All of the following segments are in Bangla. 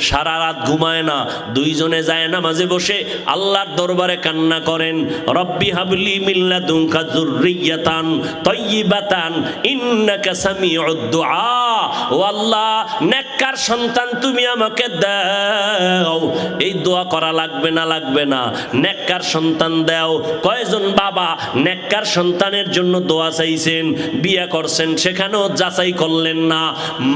সারা রাত ঘুমায় না, দুইজনে যায় নামাজে বসে আল্লাহর দরবারে কান্না করেন, রব্বি হাবলি মিন লাদুনকা যুররিয়াতান তাইয়্যিবাতান ইন্নাকা সামিউদ দুআ। ও আল্লাহ, নেককার সন্তান তুমি আমাকে দাও। এই দোয়া করা লাগবে না? লাগবে না। নেককার সন্তান দাও। কয়জন বাবা নেককার সন্তানের জন্য দোয়া চাইছেন, বিয়ে করছেন, সেখানেও যাচাই করলেন না,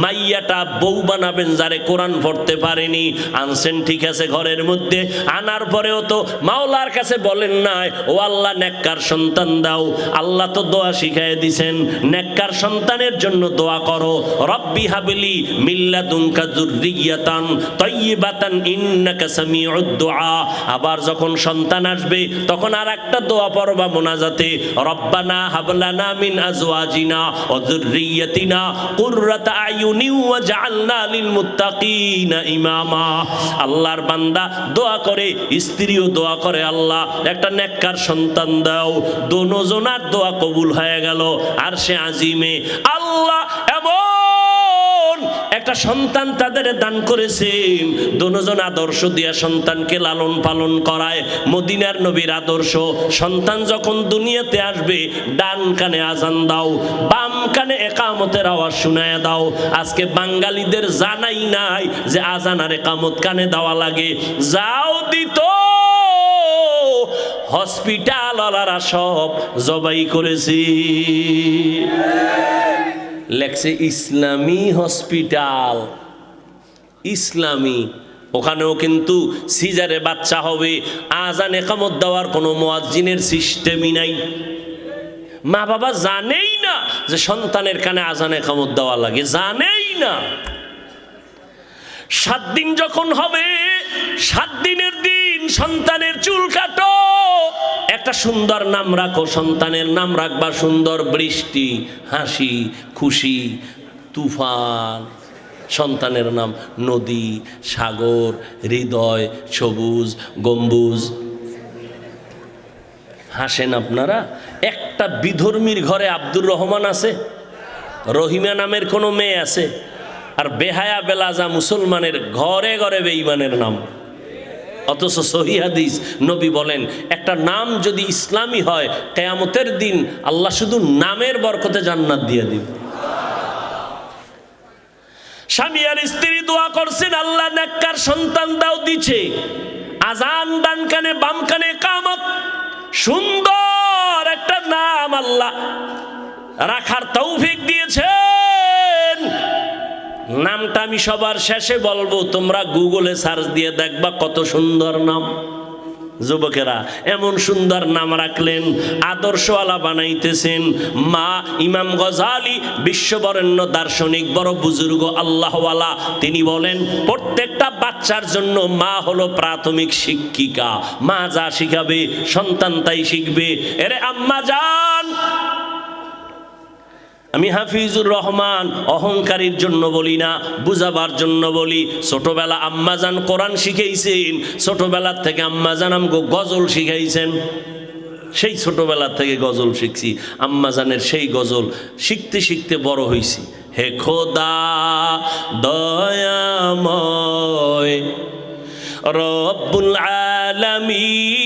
মাইয়াটা বউ বানাবেন যারে কোরআন পড়তে পারেনি, আনছেন ঠিক আছে ঘরের মধ্যে, আনার পরেও তো মাওলার কাছে বলেন নাই ও আল্লাহ নেককার সন্তান দাও। আল্লাহ তো দোয়া শিখাই দিছেন, নেককার সন্তানের জন্য দোয়া করো, রব্বি হাবলি মিন লাদুনকা যুররিয়াতান তাইয়্যিবাতান ইন্নাকা সামিউদ দুআ। আবার যখন সন্তান আসবে তখন আর একটা দোয়া পড়বা মোনাজাতে, রব্বানা হাবলানা মিন আজওয়াজিনা ওয়া যুররিয়াতিনা কুররাতা আয়ুনি ওয়াজআলনা লিল মুত্তাকিনা ইমামা। আল্লাহর বান্দা দোয়া করে, স্ত্রীও দোয়া করে, আল্লাহ একটা নেককার সন্তান দাও। দোনোজনার দোয়া কবুল হয়ে গেল। আর সে আজিমে আল্লাহ এমন একটা সন্তান তাদের দান করেছেন, দোনোজন আদর্শ দিয়া সন্তানকে লালন পালন করায়। মদিনার নবীর আদর্শ, সন্তান যখন দুনিয়াতে আসবে ডান কানে আজান দাও, বাম কানে একামতের আওয়াজ শুনায় দাও। আজকে বাঙালিদের জানাই নাই যে আজান আর একামত কানে দেওয়া লাগে, যাও দিত হসপিটাল ওয়ালারা সব জবাই করেছি, লেখছে ইসলামী হসপিটাল, ইসলামী। ওখানেও কিন্তু সিজারে বাচ্চা হবে, আজান একামত দেওয়ার কোনো মুয়াজ্জিনের সিস্টেমই নাই। মা বাবা জানেই না যে সন্তানের কানে আজান একামত দেওয়া লাগে, জানেই না। 7 দিন যখন হবে, 7 দিনের দিন সন্তানের চুল কাটো, একটা সুন্দর নাম রাখো। সন্তানের নাম রাখবা সুন্দর, বৃষ্টি, হাসি, খুশি, তুফান। সন্তানের নাম নদী, সাগর, হৃদয়, সবুজ, গম্বুজ। হাসেন আপনারা? একটা বিধর্মীর ঘরে আব্দুর রহমান আছে, রহিমা নামের কোনো মেয়ে আছে, আর বেহায়া বেলাজা মুসলমানের ঘরে ঘরে বেঈমানের নাম। অথচ সহিহ হাদিস নবী বলেন একটা নাম যদি ইসলামী হয় কিয়ামতের দিন আল্লাহ শুধু নামের বরকতে জান্নাত দিয়ে দিবে। স্বামী আর স্ত্রী দোয়া করছেন, আল্লাহ নেককার সন্তান দাও, দিছে। আজান ডান কানে বাম কানে ইকামত, সুন্দর একটা নাম আল্লাহ রাখার তৌফিক দিয়েছেন। নামটা আমি সবার শেষে বলবো, তোমরা গুগলে সার্চ দিয়ে দেখবা কত সুন্দর নাম। যুবকেরা এমন সুন্দর নাম রাখলেন, আদর্শওয়ালা বানাইতেছেন। মা ইমাম গজালি, বিশ্ববরেণ্য দার্শনিক, বড় বুজুর্গ আল্লাহওয়ালা, তিনি বলেন প্রত্যেকটা বাচ্চার জন্য মা হলো প্রাথমিক শিক্ষিকা। মা যা শিখাবে সন্তান তাই শিখবে। এরে আম্মা জান, আমি হাফিজুর রহমান অহংকারীর জন্য বলি না, বুঝাবার জন্য বলি। ছোটবেলা আম্মাজান কোরআন শিখাইছেন, ছোটবেলার থেকে আম্মাজান আমাকে গজল শিখাইছেন। সেই ছোটবেলার থেকে গজল শিখছি, আম্মাজানের সেই গজল শিখতে শিখতে বড় হইছি। হে খোদা দয়াময় রব্বুল আলামিন,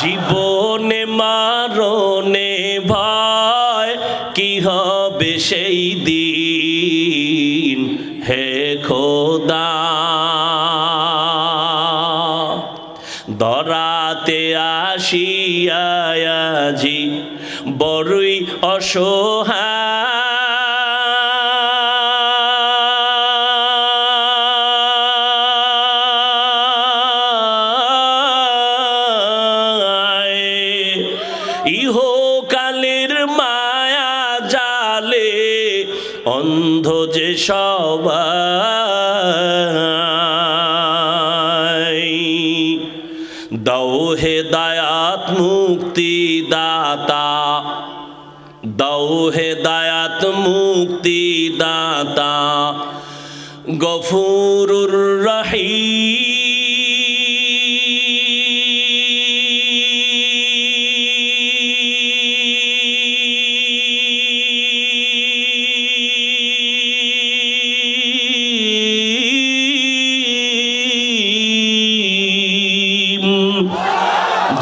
জীবনে মারণে ভয় কি হবে সেই দিন। হে খোদা দরাতে আসিয়াজি বড়ই অসহায়, ইহকালের মায়া জালে অন্ধ যে সবাই। দাও হেদায়াত মুক্তি দাতা, দাও হেদায়াত মুক্তি দাতা, গফুরুর রহিম।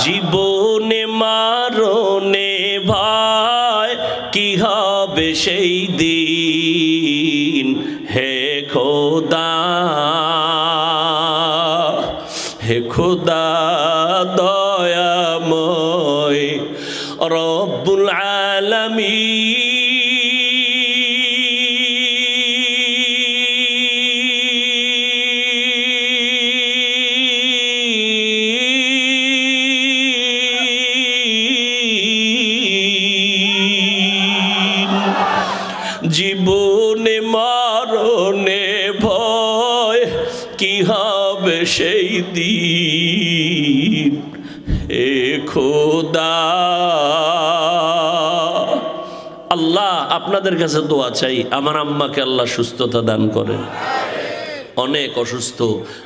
জীবনে মারণে ভয় কি হবে সেই দিন, হে খোদা হে খোদা দয়াময় রব্বুল আলামিন। জীবনে মরণে ভয় কি হবে সেই দিন, হে খোদা। আল্লাহ আপনাদের কাছে দোয়া চাই, আমার আম্মাকে আল্লাহ সুস্থতা দান করেন, অনেক অসুস্থ,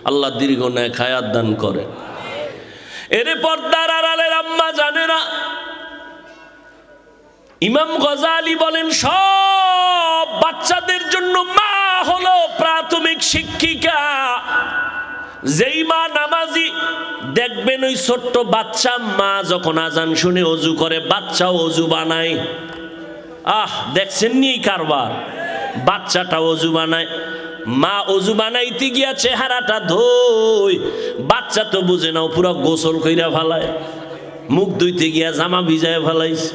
আল্লাহ দীর্ঘ নেক হায়াত দান করেন। এর পর্দার আড়ালের আম্মা জানে না, ইমাম গজালি বলেন সব বাচ্চাদের জন্য মা হলো প্রাথমিক শিক্ষিকা। যেই মা নামাজি, দেখবেন ওই ছোট্ট বাচ্চা মা যখন আজান শুনে অজু করে, বাচ্চাও অজু বানায়। দেখছেন নি কারবার, বাচ্চাটা অজু বানায়। মা অজু বানাইতে গিয়া চেহারাটা ধোয়, বাচ্চা তো বুঝে না, পুরো গোসল কইরা ফেলায়। মুখ ধুইতে গিয়া জামা ভিজায় ফেলাইছে।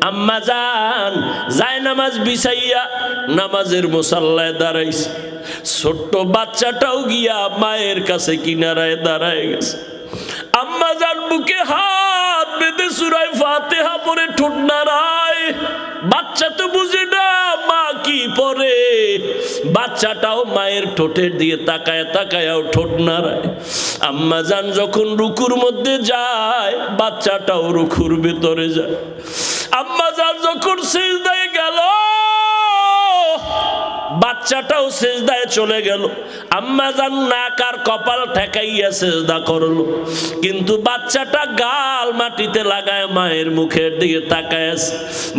আম্মা জান যায় নামাজ বিছাইয়া নামাজের মুসাল্লায় দাঁড়াইছে, ছোট্ট বাচ্চাটাও গিয়া মায়ের কাছে কিনারায় দাঁড়ায় গেছে। আম্মা জান বুকে হাত বেঁধে সূরা ফাতিহা পড়ে ঠোঁট নাড়ায়। বাচ্চা তো বুঝে না মা কি পড়ে, বাচ্চাটাও মায়ের ঠোঁটের দিকে তাকায় তাকায়ও ঠোঁট নাড়ায়। আম্মা জান যখন রুকুর মধ্যে যায়, বাচ্চাটাও রুকুর ভেতরে যায়। আম্মা জান যখন সিজদায় গেল, বাচ্চাটাও সিজদায় চলে গেল। আম্মা জান নাক আর কপাল ঠেকাইয়া সিজদা করলো, কিন্তু বাচ্চাটা গাল মাটিতে লাগায় মায়ের মুখের দিকে তাকায় আছে।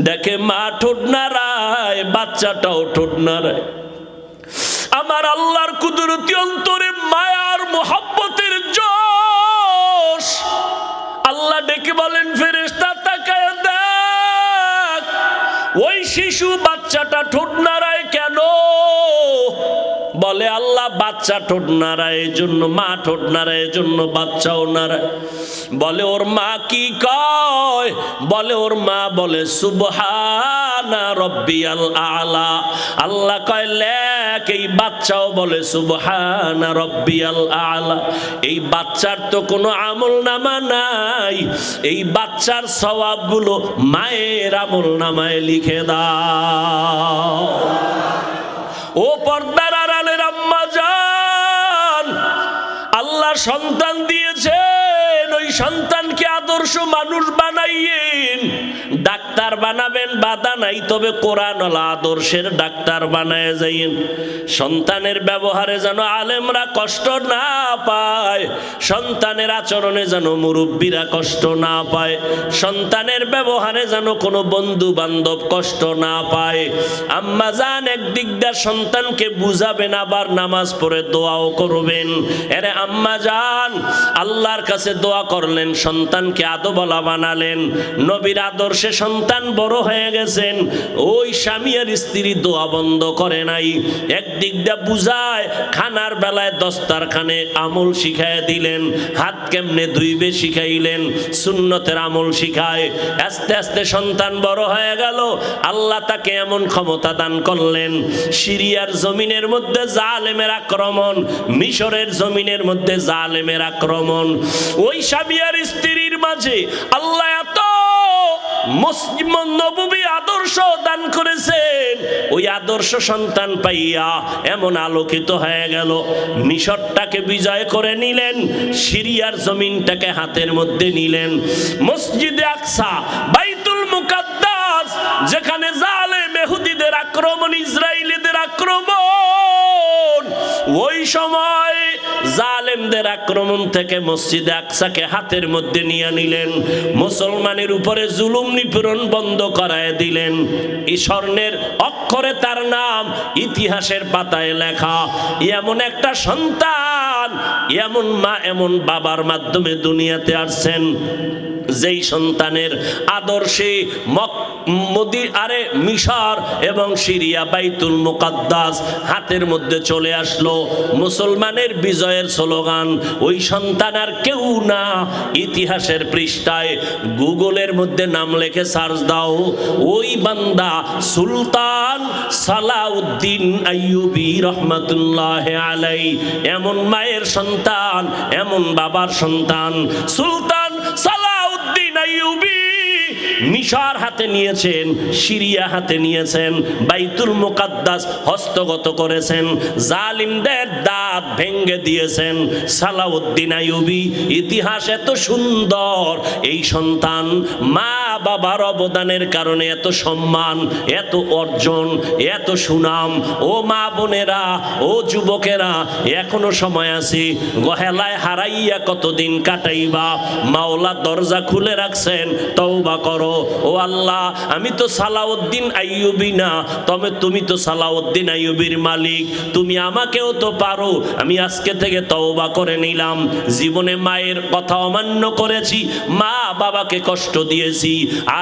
দেখে মা ঠোঁট নাড়ায়, বাচ্চাটাও ঠোঁট নাড়ায়। আমার আল্লাহর কুদরতি অন্তরে মায়ার মোহাব্বতের জোশ। আল্লাহ ডেকে বলেন, ফেরেশতা তাকায় দেখ, ওই শিশু বাচ্চাটা ঠোঁট নাড়ায় কেন? বলে আল্লাহ বাচ্চা ঠোঁট নাড়ায় এই জন্য, মা ঠোঁট নাড়ায় এই জন্য বাচ্চাও নাড়ায়। বলে ওর মা কি কয়? বলে ওর মা বলে সুবহানা রব্বিয়াল আলা। আল্লাহ কয় লেখ, এই বাচ্চাও বলে সুবহানা রব্বিয়াল আলা। এই বাচ্চার তো কোনো আমল নামা নাই, এই বাচ্চার সওয়াবগুলো মায়ের আমল নামায় লিখে দাও। ও পর্দার আড়ালের আম্মা জান, আল্লাহ সন্তান দিয়েছেন, ওই সন্তানকে আদর্শ মানুষ বানাইয়েন। ডাক্তার বানাবেন বাধা নাই, তবে কোরআনওয়ালা আদর্শের ডাক্তার বানায় যাইয়েন। সন্তানের ব্যবহারে যেন আলেমরা কষ্ট না পায়, সন্তানের আচরণে যেন মুরব্বীরা কষ্ট না পায়, সন্তানের ব্যবহারে যেন কোনো বন্ধু বান্ধব কষ্ট না পায়। আম্মা জান একদিক দিয়ে সন্তানকে বুঝাবেন, আবার নামাজ পড়ে দোয়াও করবেন। এরে আম্মা জান আল্লাহর কাছে দোয়া করলেন, সন্তানকে আদবলা বানালেন, নবীর আদর্শে সন্তান বড় হয়ে গেছেন। ওই স্বামী আর স্ত্রী দোয়া বন্ধ করে নাই। একদিক দিয়ে বুঝায়, খানার বেলায় দস্তারখানে আমল শিখায় দিলেন, হাত কেমনে ধুইবে শিখাইলেন, সুন্নতের আমল শিখায়। আস্তে আস্তে সন্তান বড় হয়ে গেল, আল্লাহ তাকে এমন ক্ষমতা দান করলেন, সিরিয়ার জমিনের মধ্যে জালেমের আক্রমণ, মিশরের জমিনের মধ্যে জালেমের আক্রমণ। ওই স্বামী আর স্ত্রীর মাঝে আল্লাহ এত মুসলিম নববী আদর্শ দান করেছেন, ওই আদর্শ সন্তান পাইয়া এমন আলোকিত হয়ে গেল, মিশরটাকে বিজয় করে নিলেন, সিরিয়ার জমিনটাকে হাতের মধ্যে নিলেন। মসজিদে আকসা, বাইতুল মুকাদ্দাস, যেখানে জালেম ইহুদিদের আক্রমণ, ইসরায়েলিদের আক্রমণ, ওই সময় জালেমদের আক্রমণ থেকে মসজিদে আকসাকে হাতের মধ্যে নিয়ে নিলেন, মুসলমানের উপরে জুলুম নিপীড়ন বন্ধ করায় দিলেন। এই স্বর্ণের অক্ষরে তার নাম ইতিহাসের পাতায় লেখা। এমন একটা সন্তান সন্তান, এমন মা এমন বাবার মাধ্যমে দুনিয়াতে আসছেন যেই সন্তানের আদর্শে মিশর এবং সিরিয়া বাইতুল মুকাদ্দাস হাতের মধ্যে চলে আসলো, মুসলমানের বিজয়ের স্লোগান। ওই সন্তান আর কেউ না, ইতিহাসের পৃষ্ঠায় গুগলের মধ্যে নাম লিখে সার্চ দাও, ওই বান্দা সুলতান সালাউদ্দিন আইয়ুবী রহমাতুল্লাহি আলাইহি। এমন মায়ের সন্তান, এমন বাবার সন্তান সুলতান সালাউদ্দিন আইয়ুবী মিশর হাতে নিয়েছেন, সিরিয়া হাতে নিয়েছেন, বাইতুল মুকাদ্দাস হস্তগত করেছেন, জালিমদের দাঁত ভেঙে দিয়েছেন। সালাউদ্দিন আইয়ুবী, ইতিহাস এত সুন্দর। এই সন্তান মা বাবার অবদানের কারণে এত সম্মান, এত অর্জন, এত সুনাম। ও মা বোনেরা, ও যুবকেরা, এখনো সময় আছে। গহেলায় হারাইয়া কতদিন কাটাইবা? মাওলা দরজা খুলে রাখছেন, তওবা করো। ও আল্লাহ, আমি তো সালাউদ্দিন আইয়ুবী না, তবে তুমি তো সালাউদ্দিন আইয়ুবীর মালিক, তুমি আমাকেও তো পারো। আমি আজকে থেকে তওবা করে নিলাম। জীবনে মায়ের কথা অমান্য করেছি, মা বাবাকে কষ্ট দিয়েছি,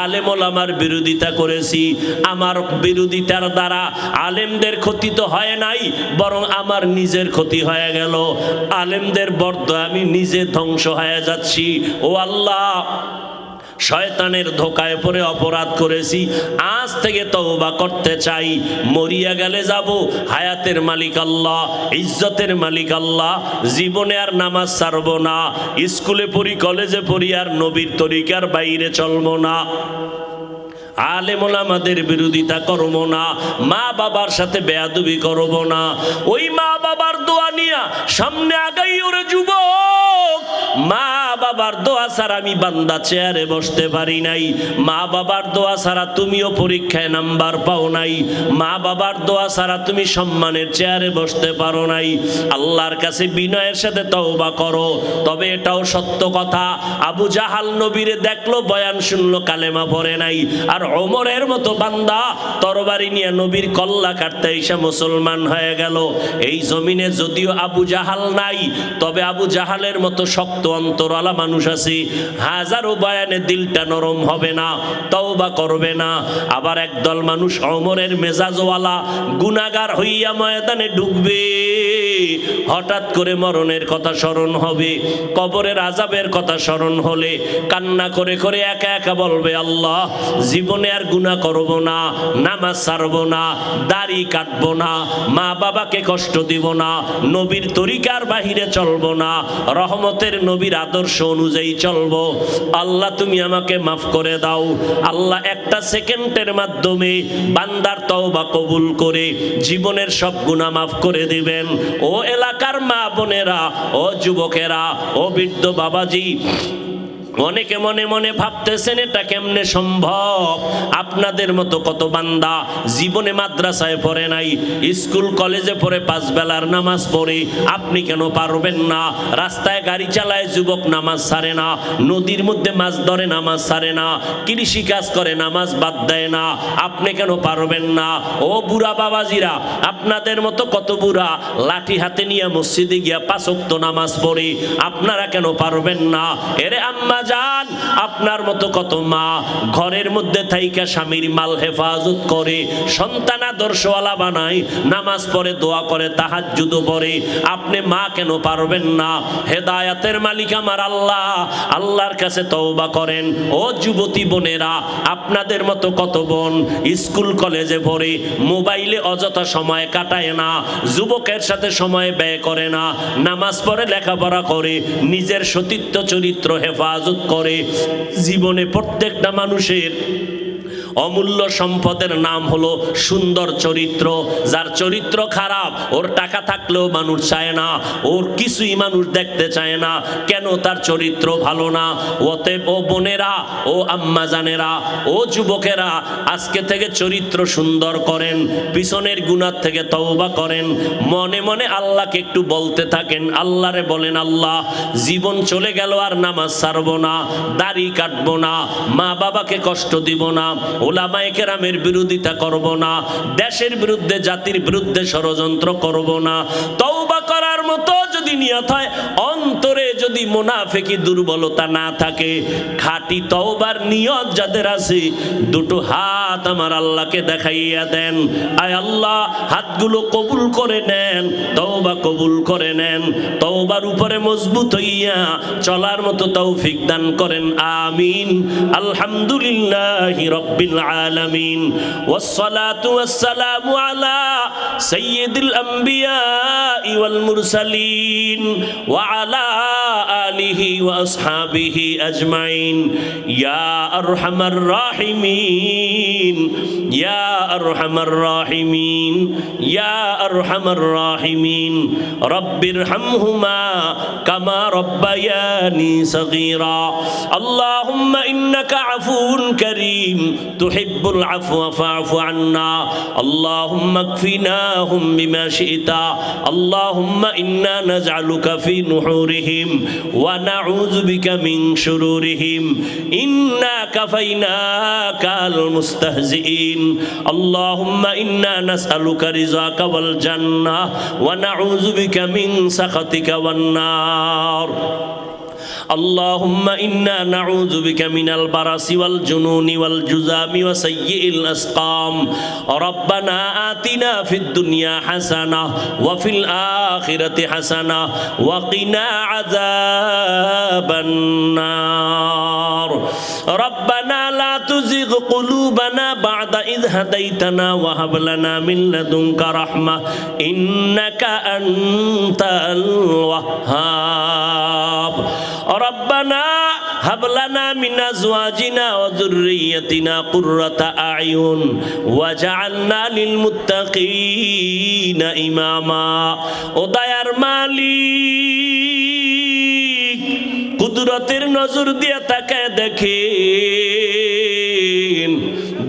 আলেম ওলামার বিরোধিতা করেছি। আমার বিরোধিতার দ্বারা আলেমদের ক্ষতি তো হয় নাই, বরং আমার নিজের ক্ষতি হয়ে গেল। আলেমদের বরদোয়া আমি নিজে ধ্বংস হয়ে যাচ্ছি। ও আল্লাহ, শয়তানের ধোকায় পড়ে অপরাধ করেছি, আজ থেকে তওবা করতে চাই। মরিয়া গেলে যাব, হায়াতের মালিক আল্লাহ, ইজ্জতের মালিক আল্লাহ। জীবনে আর নামাজ ছাড়ব না, স্কুলে পড়ি কলেজে পড়ি আর নবীর তরিকার বাইরে চলব না, আলেম ওলামাদের বিরোধিতা করব না, মা বাবার সাথে বেয়াদবি করব না। ওই মা বাবার দোয়া নিয়া সামনে আগাই ওরে যুবক। মা বাবার দোয়া ছাড়া আমি বান্দা চেয়ারে বসতে পারি নাই। মা বাবার দোয়া ছাড়া তুমিও পরীক্ষায় নাম্বার পাও নাই। মা বাবার দোয়া ছাড়া তুমি সম্মানের চেয়ারে বসতে পারো নাই। আল্লাহর কাছে বিনয়ের সাথে তওবা করো। তবে এটাও সত্য কথা, আবু জাহাল নবীরে দেখলো, বয়ান শুনলো, কালেমা পড়ে নাই। আর ওমরের মতো বান্দা তরবারি নিয়ে নবীর কল্লা কাটতে এসে মুসলমান হয়ে গেল। এই জমিনে যদিও আবু জাহাল নাই, তবে আবু জাহালের মতো শক্ত অন্তরওয়ালা মানুষ আছে। হাজারো বয়ানে দিলটা নরম হবে না, তওবা করবে না। আবার একদল মানুষ ওমরের মেজাজওয়ালা, গুনাহগার হইয়া ময়দানে ঢুকবে। হঠাৎ করে মরণের কথা স্মরণ হবে, কবরের আযাবের কথা স্মরণ হলে কান্না করে করে একা একা বলবে, আল্লাহ, জীবনে আর গুনাহ করব না, নামাজ ছাড়ব না, দাড়ি কাটবো না, মা বাবাকে কষ্ট দিব না, নবীর তরিকার বাহিরে চলবো না, রহমতের নবীর আদর্শ অনুযায়ী চলবো। আল্লাহ, তুমি আমাকে মাফ করে দাও। আল্লাহ একটা সেকেন্ডের মাধ্যমে বান্দার তওবা কবুল করে জীবনের সব গুনাহ মাফ করে দিবেন। ও এলাকার মা বোনেরা, ও যুবকেরা, ও বৃদ্ধ বাবাজি, অনেকে মনে মনে ভাবতেছেন এটা কেমনে সম্ভব। আপনাদের মতো কত বান্দা জীবনে মাদ্রাসায় পড়ে নাই, স্কুল কলেজে পড়ে 5 বেলার নামাজ পড়ে, আপনি কেন পারবেন না? রাস্তায় গাড়ি চালায় যুবক, নামাজ ছাড়ে না। নদীর মধ্যে মাছ ধরে, নামাজ ছাড়ে না। কৃষি কাজ করে, নামাজ বাদ দেয় না। আপনি কেন পারবেন না? ও বুড়া বাবাজিরা, আপনাদের মতো কত বুড়া লাঠি হাতে নিয়ে মসজিদে গিয়া 5 ওয়াক্ত নামাজ পড়ে, আপনারা কেন পারবেন না? এরে আম্মা জান, আপনার মতো কত মা ঘরের মধ্যে থাইকা স্বামীর মাল হেফাজত করে, সন্তান আদর্শওয়ালা বানায়, নামাজ পড়ে, দোয়া করে, তাহাজ্জুদ পড়ে। আপনি মা কেন পারবেন না? হেদায়াতের মালিক আমার আল্লাহ, আল্লাহর কাছে তওবা করেন। ও যুবতী বোনেরা, আপনাদের মতো কত বোন স্কুল কলেজে পড়ে, মোবাইলে অযথা সময় কাটায় না, যুবকের সাথে সময় ব্যয় করে না, নামাজ পড়ে, লেখাপড়া করে, নিজের সতীত্ব চরিত্র হেফাজত করে। জীবনে প্রত্যেকটা মানুষের অমূল্য সম্পদের নাম হলো সুন্দর চরিত্র। যার চরিত্র খারাপ, ওর টাকা থাকলেও মানুষ চায় না, ওর কিছুই মানুষ দেখতে চায় না। কেন? তার চরিত্র ভালো না। অতএব ও বোনেরা, ও আম্মা জানেরা, ও যুবকেরা, আজকে থেকে চরিত্র সুন্দর করেন, পিছনের গুনাহ থেকে তওবা করেন। মনে মনে আল্লাহকে একটু বলতে থাকেন, আল্লাহরে বলেন, আল্লাহ, জীবন চলে গেল, আর নামাজ ছাড়বো না, দাড়ি কাটবো না, মা বাবাকে কষ্ট দিব না, ওলামায়ে কেরামের বিরোধিতা করব না, দেশের বিরুদ্ধে, জাতির বিরুদ্ধে ষড়যন্ত্র করব না। তওবা করার মতো যদি নিয়ত হয়, অন্তরে যদি মুনাফিকি দুর্বলতা না থাকে, খাঁটি তওবার নিয়ত যাদের আছে, দুটো হাত আমার আল্লাহকে দেখাইয়া দেন। আয় আল্লাহ, হাতগুলো কবুল করে নেন, তওবা কবুল করে নেন, তওবার উপরে মজবুত হইয়া চলার মতো তৌফিক দান করেন। আমিন। আলহামদুলিল্লাহি রাব্বিল আলামিন, ওয়াসসালাতু ওয়াসসালামু আলা সাইয়্যিদিল আমবিয়া ওয়াল মুরসালিন ওয়া আলা আলিহি ওয়া আসহাবিহি আজমাইন। ইয়া আরহামার রাহিমিন, ইয়া আরহামার রাহিমিন, ইয়া আরহামার রাহিমিন। রব্বিরহামহুমা কামা রব্বায়ানি সগীরা। আল্লাহুম্মা ইন্নাকা আফুউন কারীম তুহিব্বুল আফওয়া ফা'ফু আন্না। আল্লাহুম্মা কফিনাহুম বিমা শি'তা। আল্লাহুম্মা ইন্না নাজআলুকা ফি নুহুরিহিম ওয়া নাউযু বিকা মিন শুরুরিহিম। ইন্না কাফাইনাকাল মুস্তাহজিইন। আল্লাহুম্মা ইন্না নাসআলুকা রিযাকা ওয়াল জান্নাহ ওয়া নাউযু বিকা মিন সাখাতিকা ওয়ান নার। اللهم إنا نعوذ بك من البرص والجنون والجذام وسيء الأسقام. ربنا آتنا في الدنيا حسنة وفي الآخرة حسنة وقنا عذاب النار. ربنا لا تزغ قلوبنا بعد إذ هديتنا وهب لنا من لدنك رحمة إنك أنت الوهاب. ربنا هب لنا من أزواجنا وذريتنا قرة أعين وجعلنا للمتقين إماما. ও দয়ার মালিক, কুদরতের নজর দিয়ে তাকায় দেখেন,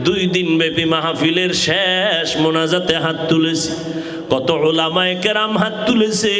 2 দিন ব্যাপী মাহফিলের শেষ মোনাজাতে হাত তুলেছি, কত উলামায়ে কেরাম হাত তুলেছে।